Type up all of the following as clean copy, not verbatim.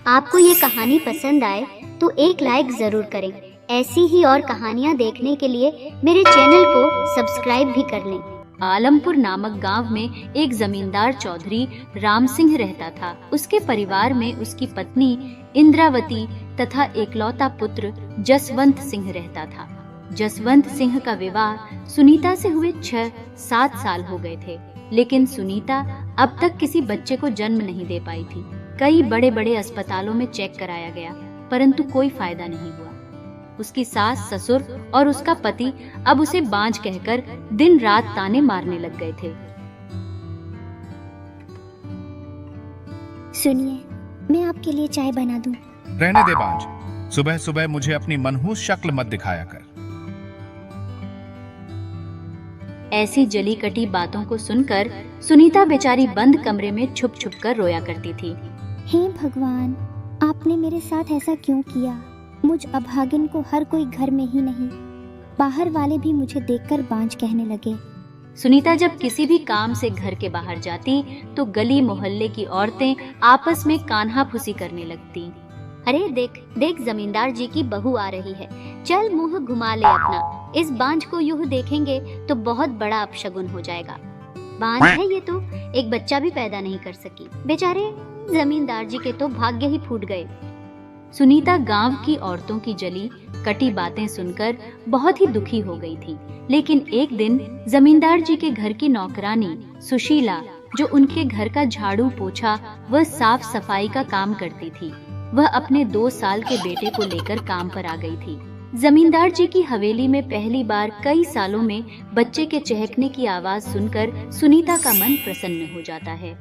आपको ये कहानी पसंद आए तो एक लाइक जरूर करें। ऐसी ही और कहानियाँ देखने के लिए मेरे चैनल को सब्सक्राइब भी कर लें। आलमपुर नामक गांव में एक जमींदार चौधरी राम सिंह रहता था। उसके परिवार में उसकी पत्नी इंद्रावती तथा एकलौता पुत्र जसवंत सिंह रहता था। जसवंत सिंह का विवाह सुनीता से हुए 6-7 साल हो गए थे, लेकिन सुनीता अब तक किसी बच्चे को जन्म नहीं दे पाई थी। कई बड़े बड़े अस्पतालों में चेक कराया गया, परंतु कोई फायदा नहीं हुआ। उसकी सास, ससुर और उसका पति अब उसे बांझ कहकर दिन रात ताने मारने लग गए थे। सुनिए, मैं आपके लिए चाय बना दूं। रहने दे बांझ, सुबह सुबह मुझे अपनी मनहूस शक्ल मत दिखाया कर। ऐसी जली कटी बातों को सुनकर सुनीता बेचारी बंद कमरे में छुप छुप कर रोया करती थी। हे भगवान, आपने मेरे साथ ऐसा क्यों किया? मुझ अभागिन को हर कोई घर में ही नहीं, बाहर वाले भी मुझे देखकर बांझ कहने लगे। सुनीता जब किसी भी काम से घर के बाहर जाती तो गली मोहल्ले की औरतें आपस में कान्हा फुसी करने लगती। अरे देख देख, जमींदार जी की बहू आ रही है, चल मुंह घुमा ले अपना। इस बांझ को यूं देखेंगे तो बहुत बड़ा अपशगुन हो जाएगा। बांझ है ये तो एक बच्चा भी पैदा नहीं कर सकी। बेचारे जमींदार जी के तो भाग्य ही फूट गए। सुनीता गांव की औरतों की जली कटी बातें सुनकर बहुत ही दुखी हो गई थी। लेकिन एक दिन जमींदार जी के घर की नौकरानी सुशीला, जो उनके घर का झाड़ू पोछा व साफ सफाई का काम करती थी, वह अपने 2 साल के बेटे को लेकर काम पर आ गई थी। जमींदार जी की हवेली में पहली बार कई सालों में बच्चे के चहकने की आवाज सुनकर सुनीता का मन प्रसन्न हो जाता है।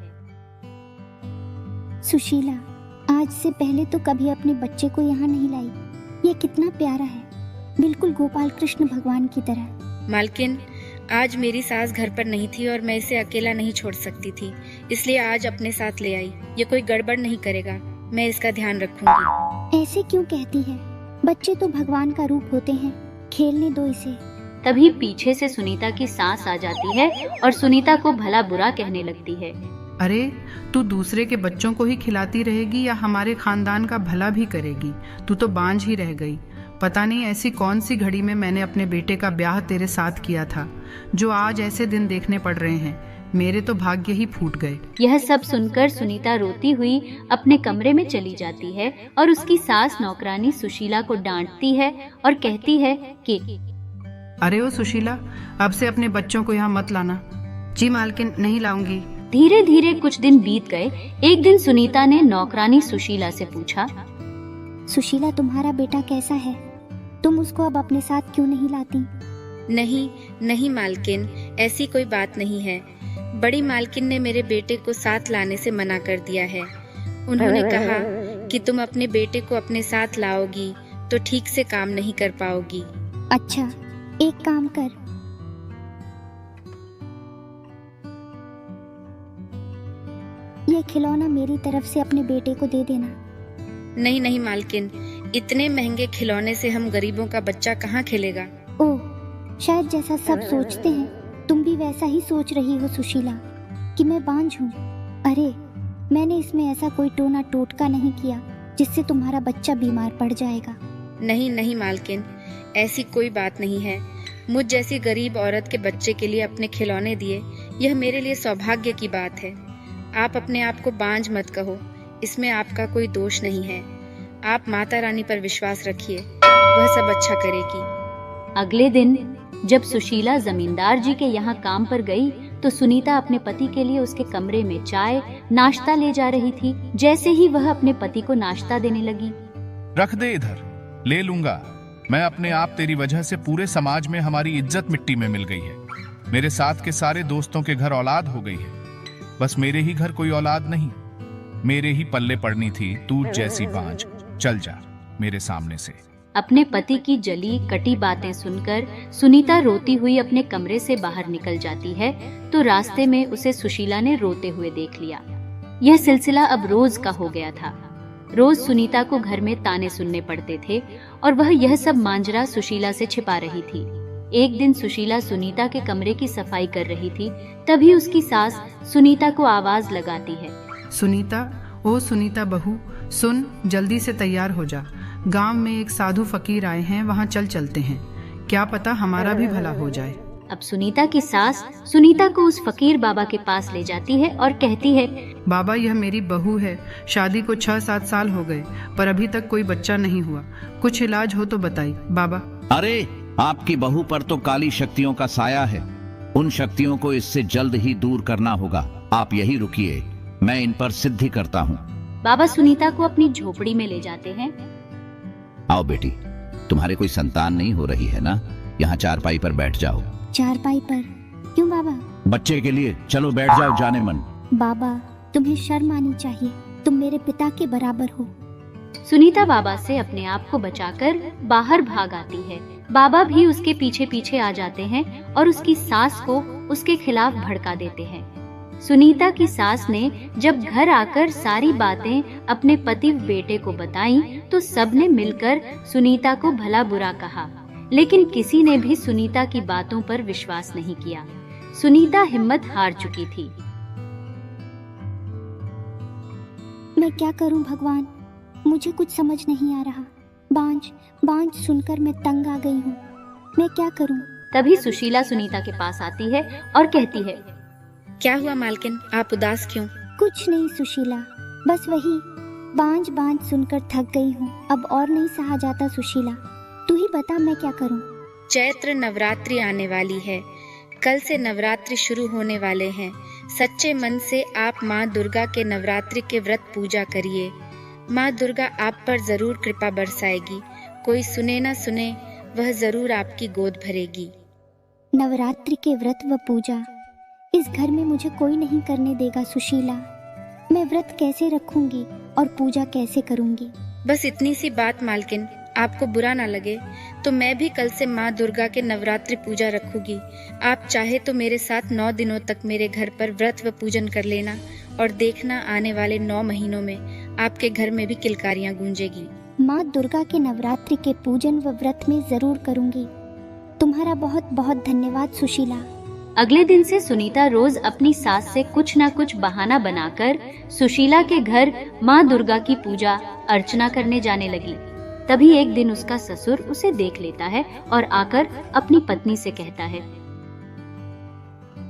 सुशीला, आज से पहले तो कभी अपने बच्चे को यहाँ नहीं लाई। ये कितना प्यारा है, बिल्कुल गोपाल कृष्ण भगवान की तरह। मालकिन, आज मेरी सास घर पर नहीं थी और मैं इसे अकेला नहीं छोड़ सकती थी, इसलिए आज अपने साथ ले आई। ये कोई गड़बड़ नहीं करेगा, मैं इसका ध्यान रखूंगी। ऐसे क्यों कहती है? बच्चे तो भगवान का रूप होते हैं, खेलने दो इसे। तभी पीछे से सुनीता की सास आ जाती है और सुनीता को भला बुरा कहने लगती है। अरे, तू दूसरे के बच्चों को ही खिलाती रहेगी या हमारे खानदान का भला भी करेगी? तू तो बांझ ही रह गई। पता नहीं ऐसी कौन सी घड़ी में मैंने अपने बेटे का ब्याह तेरे साथ किया था, जो आज ऐसे दिन देखने पड़ रहे हैं। मेरे तो भाग्य ही फूट गए। यह सब सुनकर सुनीता रोती हुई अपने कमरे में चली जाती है और उसकी सास नौकरानी सुशीला को डांटती है और कहती है कि अरे ओ सुशीला, अब से अपने बच्चों को यहाँ मत लाना। जी मालकिन, नहीं लाऊंगी। धीरे धीरे कुछ दिन बीत गए। एक दिन सुनीता ने नौकरानी सुशीला से पूछा, सुशीला, तुम्हारा बेटा कैसा है? तुम उसको अब अपने साथ क्यों नहीं लाती? नहीं नहीं मालकिन, ऐसी कोई बात नहीं है। बड़ी मालकिन ने मेरे बेटे को साथ लाने से मना कर दिया है। उन्होंने कहा कि तुम अपने बेटे को अपने साथ लाओगी तो ठीक से काम नहीं कर पाओगी। अच्छा, एक काम कर, ये खिलौना मेरी तरफ से अपने बेटे को दे देना। नहीं नहीं मालकिन, इतने महंगे खिलौने से हम गरीबों का बच्चा कहाँ खेलेगा। ओह, शायद जैसा सब सोचते हैं तुम भी वैसा ही सोच रही हो सुशीला, कि मैं बांझ हूँ। अरे, मैंने इसमें ऐसा कोई टोना टोटका नहीं किया जिससे तुम्हारा बच्चा बीमार पड़ जाएगा। नहीं नहीं मालकिन, ऐसी कोई बात नहीं है। मुझ जैसी गरीब औरत के बच्चे के लिए अपने खिलौने दिए, यह मेरे लिए सौभाग्य की बात है। आप अपने आप को बांझ मत कहो, इसमें आपका कोई दोष नहीं है। आप माता रानी पर विश्वास रखिए, वह सब अच्छा करेगी। अगले दिन जब सुशीला जमींदार जी के यहाँ काम पर गई तो सुनीता अपने पति के लिए उसके कमरे में चाय नाश्ता ले जा रही थी। जैसे ही वह अपने पति को नाश्ता देने लगी, रख दे इधर, ले लूंगा। मैं अपने आप तेरी वजह से पूरे समाज में हमारी इज्जत मिट्टी में मिल गई है। मेरे साथ के सारे दोस्तों के घर औलाद हो गई है, बस मेरे ही घर कोई औलाद नहीं। मेरे ही पल्ले पड़नी थी तू जैसी बांझ। चल जा मेरे सामने से। अपने पति की जली कटी बातें सुनकर सुनीता रोती हुई अपने कमरे से बाहर निकल जाती है तो रास्ते में उसे सुशीला ने रोते हुए देख लिया। यह सिलसिला अब रोज का हो गया था। रोज सुनीता को घर में ताने सुनने पड़ते थे और वह यह सब मांजरा सुशीला से छिपा रही थी। एक दिन सुशीला सुनीता के कमरे की सफाई कर रही थी, तभी उसकी सास सुनीता को आवाज लगाती है। सुनीता, ओ सुनीता बहू, सुन, जल्दी से तैयार हो जा। गांव में एक साधु फकीर आए हैं, वहां चलते हैं। क्या पता हमारा भी भला हो जाए। अब सुनीता की सास सुनीता को उस फकीर बाबा के पास ले जाती है और कहती है, बाबा, यह मेरी बहू है। शादी को 6-7 साल हो गए, पर अभी तक कोई बच्चा नहीं हुआ। कुछ इलाज हो तो बताइए बाबा। अरे, आपकी बहू पर तो काली शक्तियों का साया है। उन शक्तियों को इससे जल्द ही दूर करना होगा। आप यही रुकिए, मैं इन पर सिद्धि करता हूँ। बाबा सुनीता को अपनी झोपड़ी में ले जाते हैं। आओ बेटी, तुम्हारे कोई संतान नहीं हो रही है ना? यहाँ चारपाई पर बैठ जाओ। चारपाई पर? क्यों बाबा? बच्चे के लिए। चलो बैठ जाओ जाने मन। बाबा, तुम्हें शर्म आनी चाहिए। तुम मेरे पिता के बराबर हो। सुनीता बाबा से अपने आप को बचाकर बाहर भाग आती है। बाबा भी उसके पीछे पीछे आ जाते हैं और उसकी सास को उसके खिलाफ भड़का देते हैं। सुनीता की सास ने जब घर आकर सारी बातें अपने पति बेटे को बताई तो सबने मिलकर सुनीता को भला बुरा कहा, लेकिन किसी ने भी सुनीता की बातों पर विश्वास नहीं किया। सुनीता हिम्मत हार चुकी थी। मैं क्या करूं भगवान, मुझे कुछ समझ नहीं आ रहा। बांझ सुनकर मैं तंग आ गई हूँ। मैं क्या करूं? तभी सुशीला सुनीता के पास आती है और कहती है, क्या हुआ मालकिन, आप उदास क्यों? कुछ नहीं सुशीला, बस वही बांझ सुनकर थक गई हूँ। अब और नहीं सहा जाता सुशीला, तू ही बता मैं क्या करूं? चैत्र नवरात्रि आने वाली है। कल से नवरात्रि शुरू होने वाले हैं। सच्चे मन से आप माँ दुर्गा के नवरात्रि के व्रत पूजा करिए। माँ दुर्गा आप पर जरूर कृपा बरसाएगी। कोई सुने ना सुने, वह जरूर आपकी गोद भरेगी। नवरात्रि के व्रत व पूजा इस घर में मुझे कोई नहीं करने देगा सुशीला। मैं व्रत कैसे रखूंगी और पूजा कैसे करूंगी? बस इतनी सी बात मालकिन, आपको बुरा ना लगे तो मैं भी कल से माँ दुर्गा के नवरात्रि पूजा रखूंगी। आप चाहे तो मेरे साथ 9 दिनों तक मेरे घर पर व्रत व पूजन कर लेना और देखना आने वाले 9 महीनों में आपके घर में भी किलकारियाँ गूंजेगी। माँ दुर्गा के नवरात्रि के पूजन व व्रत में जरूर करूंगी। तुम्हारा बहुत बहुत धन्यवाद सुशीला। अगले दिन से सुनीता रोज अपनी सास से कुछ न कुछ बहाना बनाकर सुशीला के घर माँ दुर्गा की पूजा अर्चना करने जाने लगी। तभी एक दिन उसका ससुर उसे देख लेता है और आकर अपनी पत्नी से कहता है,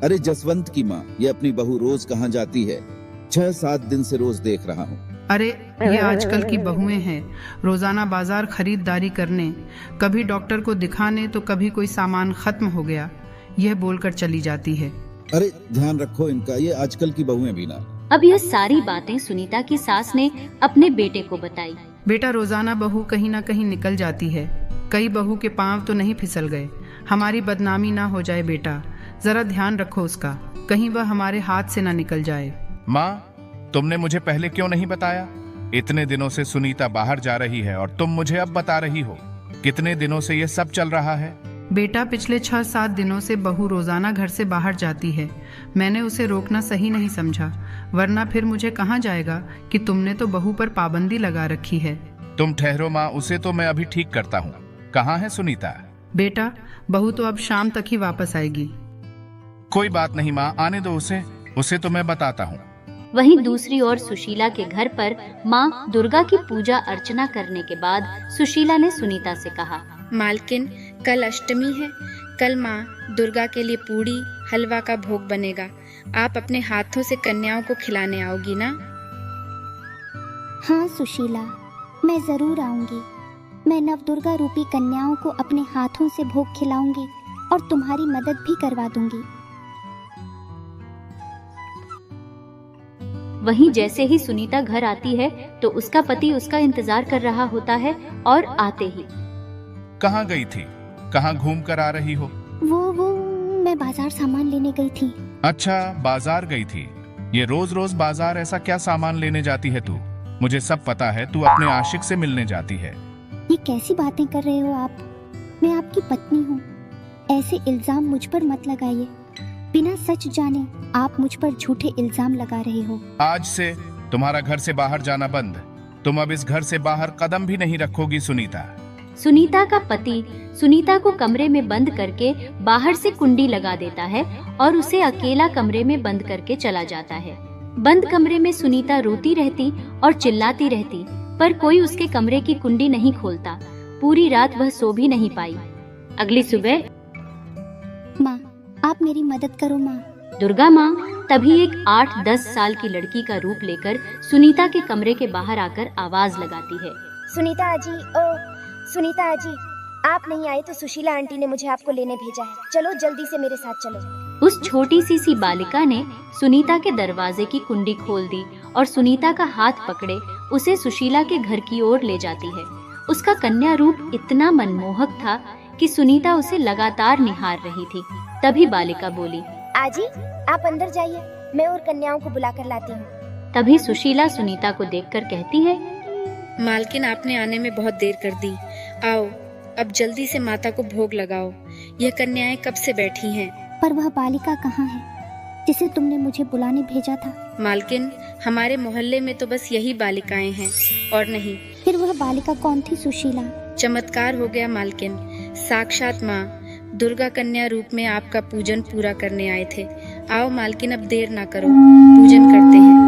अरे जसवंत की माँ, ये अपनी बहू रोज कहाँ जाती है? 6-7 दिन से रोज देख रहा हूँ। अरे, ये आजकल की बहुएं हैं, रोजाना बाजार खरीदारी करने, कभी डॉक्टर को दिखाने तो कभी कोई सामान खत्म हो गया, यह बोलकर चली जाती है। अरे ध्यान रखो इनका, ये आजकल की बहुएं भी ना। अब यह सारी बातें सुनीता की सास ने अपने बेटे को बताई। बेटा, रोजाना बहू कहीं ना कहीं निकल जाती है। कई बहू के पांव तो नहीं फिसल गए। हमारी बदनामी ना हो जाए बेटा, जरा ध्यान रखो उसका, कहीं वह हमारे हाथ से ना निकल जाए। माँ, तुमने मुझे पहले क्यों नहीं बताया? इतने दिनों से सुनीता बाहर जा रही है और तुम मुझे अब बता रही हो। कितने दिनों से ये सब चल रहा है? बेटा, पिछले 6-7 दिनों से बहू रोजाना घर से बाहर जाती है। मैंने उसे रोकना सही नहीं समझा, वरना फिर मुझे कहाँ जाएगा कि तुमने तो बहू पर पाबंदी लगा रखी है। तुम ठहरो माँ, उसे तो मैं अभी ठीक करता हूँ। कहाँ है सुनीता? बेटा, बहू तो अब शाम तक ही वापस आएगी। कोई बात नहीं माँ, आने दो उसे तो मैं बताता हूँ। वहीं दूसरी ओर सुशीला के घर पर माँ दुर्गा की पूजा अर्चना करने के बाद सुशीला ने सुनीता से कहा, मालकिन, कल अष्टमी है। कल माँ दुर्गा के लिए पूड़ी हलवा का भोग बनेगा। आप अपने हाथों से कन्याओं को खिलाने आओगी ना? हाँ सुशीला, मैं जरूर आऊंगी। मैं नवदुर्गा रूपी कन्याओं को अपने हाथों से भोग खिलाऊंगी और तुम्हारी मदद भी करवा दूंगी। वहीं जैसे ही सुनीता घर आती है तो उसका पति उसका इंतजार कर रहा होता है और आते ही, कहाँ गई थी? कहाँ घूम कर आ रही हो? वो मैं बाजार सामान लेने गई थी। अच्छा, बाजार गई थी। ये रोज रोज बाजार ऐसा क्या सामान लेने जाती है तू? मुझे सब पता है, तू अपने आशिक से मिलने जाती है। ये कैसी बातें कर रहे हो आप? मैं आपकी पत्नी हूँ। ऐसे इल्जाम मुझ पर मत लगाइए। बिना सच जाने आप मुझ पर झूठे इल्जाम लगा रहे हो। आज से तुम्हारा घर से बाहर जाना बंद। तुम अब इस घर से बाहर कदम भी नहीं रखोगी सुनीता। सुनीता का पति सुनीता को कमरे में बंद करके बाहर से कुंडी लगा देता है और उसे अकेला कमरे में बंद करके चला जाता है। बंद कमरे में सुनीता रोती रहती और चिल्लाती रहती, पर कोई उसके कमरे की कुंडी नहीं खोलता। पूरी रात वह सो भी नहीं पाई। अगली सुबह, माँ, आप मेरी मदद करो माँ। दुर्गा माँ तभी एक 8-10 साल की लड़की का रूप लेकर सुनीता के कमरे के बाहर आकर आवाज लगाती है। सुनीता आजी, सुनीता आजी, आप नहीं आए तो सुशीला आंटी ने मुझे आपको लेने भेजा है। चलो जल्दी से मेरे साथ चलो। उस छोटी सी बालिका ने सुनीता के दरवाजे की कुंडी खोल दी और सुनीता का हाथ पकड़े उसे सुशीला के घर की ओर ले जाती है। उसका कन्या रूप इतना मनमोहक था कि सुनीता उसे लगातार निहार रही थी। तभी बालिका बोली, आजी, आप अंदर जाइए, मैं और कन्याओं को बुला कर लाती हूँ। तभी सुशीला सुनीता को देखकर कहती है, मालकिन, आपने आने में बहुत देर कर दी। आओ, अब जल्दी से माता को भोग लगाओ। यह कन्याएं कब से बैठी हैं। पर वह बालिका कहाँ है जिसे तुमने मुझे बुलाने भेजा था? मालकिन, हमारे मोहल्ले में तो बस यही बालिकाएं हैं और नहीं। फिर वह बालिका कौन थी सुशीला? चमत्कार हो गया मालकिन, साक्षात माँ दुर्गा कन्या रूप में आपका पूजन पूरा करने आए थे। आओ मालकिन, अब देर ना करो, पूजन करते हैं।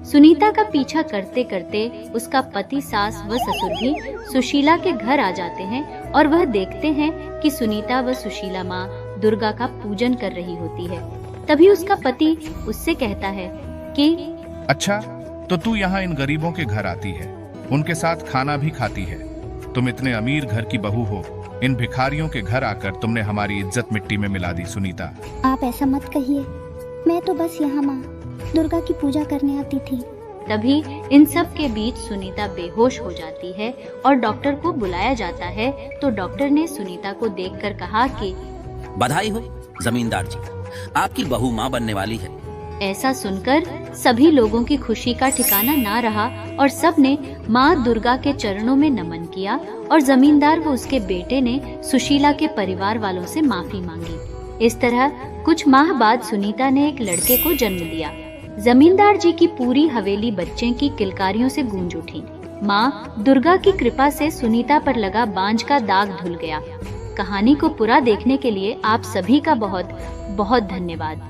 सुनीता का पीछा करते करते उसका पति, सास व ससुर भी सुशीला के घर आ जाते हैं और वह देखते हैं कि सुनीता व सुशीला माँ दुर्गा का पूजन कर रही होती है। तभी उसका पति उससे कहता है कि अच्छा, तो तू यहाँ इन गरीबों के घर आती है, उनके साथ खाना भी खाती है। तुम इतने अमीर घर की बहू हो, इन भिखारियों के घर आकर तुमने हमारी इज्जत मिट्टी में मिला दी। सुनीता, आप ऐसा मत कहिए, मैं तो बस यहाँ माँ दुर्गा की पूजा करने आती थी। तभी इन सब के बीच सुनीता बेहोश हो जाती है और डॉक्टर को बुलाया जाता है। तो डॉक्टर ने सुनीता को देखकर कहा कि बधाई हो जमींदार जी, आपकी बहू माँ बनने वाली है। ऐसा सुनकर सभी लोगों की खुशी का ठिकाना ना रहा और सब ने माँ दुर्गा के चरणों में नमन किया और जमींदार व उसके बेटे ने सुशीला के परिवार वालों से माफी मांगी। इस तरह कुछ माह बाद सुनीता ने एक लड़के को जन्म दिया। जमींदार जी की पूरी हवेली बच्चे की किलकारियों से गूंज उठी। माँ दुर्गा की कृपा से सुनीता पर लगा बांझ का दाग धुल गया। कहानी को पूरा देखने के लिए आप सभी का बहुत बहुत धन्यवाद।